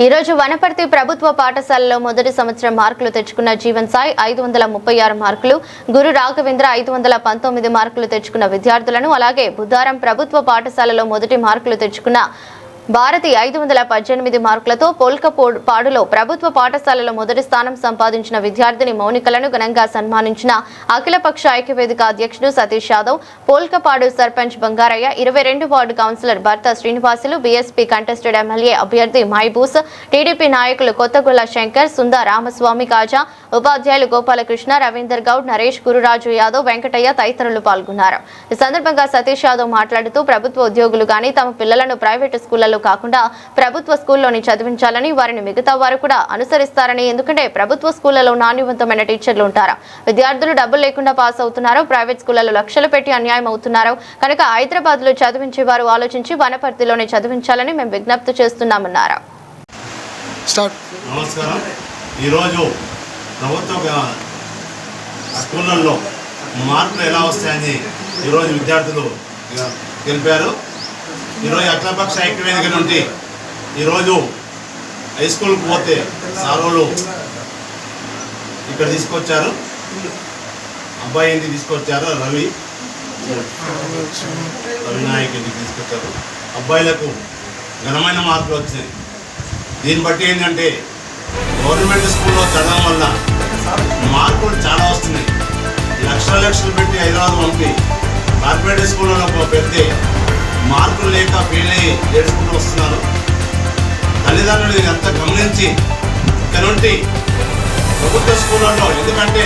ఈ రోజు వనపర్తి ప్రభుత్వ పాఠశాలలో మొదటి సంవత్సరం మార్కులు తెచ్చుకున్న జీవన్ సాయి 536 మార్కులు, గురు రాఘవేంద్ర 519 మార్కులు తెచ్చుకున్న విద్యార్థులను, అలాగే బుద్ధారం ప్రభుత్వ పాఠశాలలో మొదటి మార్కులు తెచ్చుకున్న భారతి 518 మార్కులతో పోల్కపాడులో ప్రభుత్వ పాఠశాలలో మొదటి స్థానం సంపాదించిన విద్యార్థిని మౌనికలను ఘనంగా సన్మానించిన అఖిలపక్ష ఐక్యవేదిక అధ్యక్షుడు సతీష్ యాదవ్, పోల్కపాడు సర్పంచ్ బంగారయ్య, 22 వార్డు కౌన్సిలర్ భర్త శ్రీనివాసులు, బీఎస్పీ కంటెస్టెడ్ ఎమ్మెల్యే అభ్యర్థి మైబూస్, టీడీపీ నాయకులు కొత్తగొల్ల శంకర్, సుందా రామస్వామి కాజా, ఉపాధ్యాయులు గోపాలకృష్ణ, రవీందర్ గౌడ్, నరేష్, గురురాజు యాదవ్, వెంకటయ్య తదితరులు పాల్గొన్నారు. ఈ సందర్భంగా సతీష్ యాదవ్ మాట్లాడుతూ ప్రభుత్వ ఉద్యోగులు గాని తమ పిల్లలను ప్రైవేటు స్కూళ్లలో కాకుండా ప్రభుత్వ స్కూల్లోని చదివించాలని, వారిని మిగతా వారు కూడా అనుసరిస్తారని, ఎందుకంటే ప్రభుత్వ స్కూళ్లలో నాణ్యవంతమైన టీచర్లు ఉంటారు. విద్యార్థులు డబ్బులు లేకుండా పాస్ అవుతున్నారు, ప్రైవేట్ స్కూళ్లలో లక్షలు పెట్టి అన్యాయం అవుతున్నారు. కనుక హైదరాబాద్ లో చదివించే వారు ఆలోచించి వనపర్తిలోనే చదివించాలని మేము విజ్ఞప్తి చేస్తున్నామన్నారు. నమస్కారం. ఈరోజు ప్రభుత్వ స్కూళ్ళల్లో మార్కులు ఎలా వస్తాయని ఈరోజు విద్యార్థులు తెలిపారు. ఈరోజు అఖిలపక్ష ఐక్యవేదిక నుండి ఈరోజు హై స్కూల్కి పోతే సారోళ్ళు ఇక్కడ తీసుకొచ్చారు, అబ్బాయిని తీసుకొచ్చారు, రవినాయక్ ఇంటికి తీసుకొచ్చారు. అబ్బాయిలకు ఘనమైన మార్కులు వచ్చినాయి. దీన్ని బట్టి ఏంటంటే గవర్నమెంట్ స్కూల్లో చదవడం వల్ల మార్కులు చాలా వస్తున్నాయి. లక్షలు పెట్టి హైదరాబాద్ పంపి కార్పొరేట్ స్కూళ్ళలో పెడితే మార్కులు లేక ఫెయిల్ అయ్యి నేర్చుకుంటూ వస్తున్నారు. తల్లిదండ్రులు ఇదంతా గమనించి ఇక్కడ నుండి ప్రభుత్వ స్కూళ్ళలో, ఎందుకంటే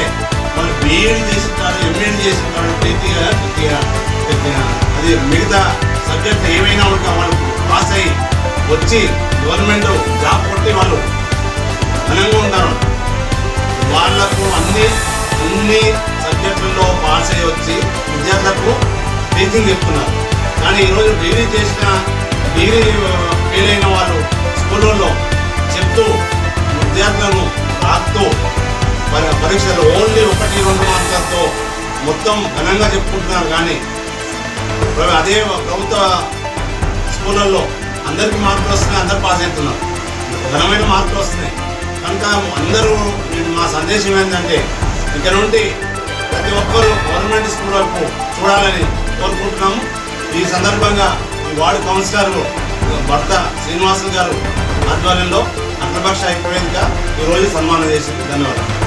వాళ్ళు బీఈడి చేసింటారు, ఎంఈడి చేసింటారు, అది మిగతా సబ్జెక్ట్ ఏమైనా ఉంటే వాళ్ళు పాస్ అయ్యి వచ్చి గవర్నమెంట్ జాబ్ కొట్టి వాళ్ళు ఘనంగా ఉంటారు. వాళ్లకు అన్ని సబ్జెక్టుల్లో పాస్ అయ్యి వచ్చి విద్యార్థులకు టీచింగ్ చెప్తున్నారు. కానీ ఈరోజు డిగ్రీ ఫెయిల్ అయిన వాళ్ళు స్కూళ్ళల్లో చెప్తూ విద్యార్థులను రాస్తూ పరీక్షలు ఓన్లీ 1-2 మార్కులతో మొత్తం ఘనంగా చెప్పుకుంటున్నారు. కానీ అదే ప్రభుత్వ స్కూళ్ళల్లో అందరికీ మార్కులు వస్తున్నాయి, అందరు పాస్ అవుతున్నారు, ఘనమైన మార్కులు వస్తున్నాయి. కనుక అందరూ మా సందేశం ఏంటంటే ఇక్కడ నుండి ప్రతి ఒక్కరూ గవర్నమెంట్ స్కూల్ వైపు చూడాలని కోరుకుంటున్నాము. ఈ సందర్భంగా ఈ వార్డు కౌన్సిలర్ భర్త శ్రీనివాసులు గారు ఆధ్వర్యంలో అఖిలపక్ష ఐక్యవేదిక ఈరోజు సన్మానం చేసింది. ధన్యవాదాలు.